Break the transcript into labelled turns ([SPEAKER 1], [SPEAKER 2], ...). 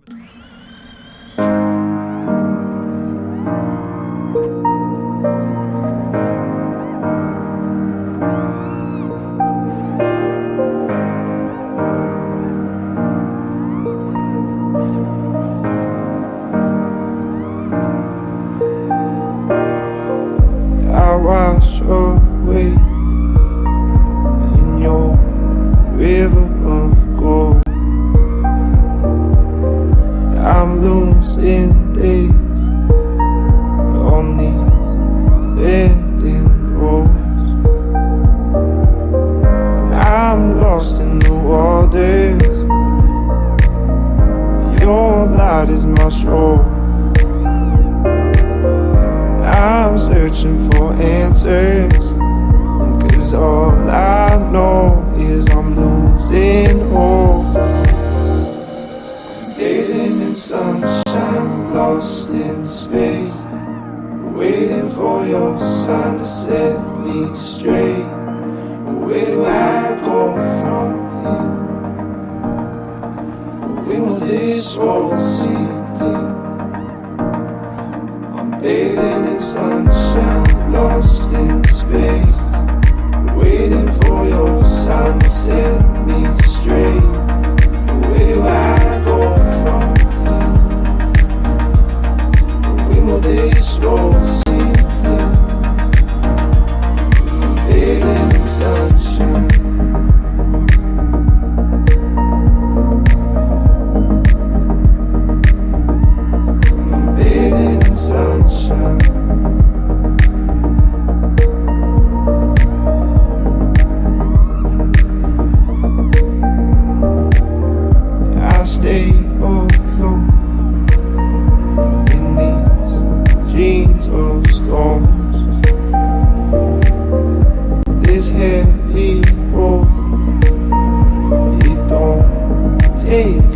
[SPEAKER 1] I wash away in your river of gold. I'm losing days on these bending roads. I'm lost in the waters. Your light is my shore. I'm searching for answers, 'cause all I know is I'm losing hope. Bathing in sunshine, lost in space, waiting for your sign to set me straight. Where do I go from here? When will this road see clear? I'm bathing in sunshine, lost in space, waiting for your sign to set me straight. Where do I go from here? When will this road seem clear? I'm bathing in sunshine. I'm bathing in sunshine. I stay afloat in these jeans of storms. This heavy road, it don't take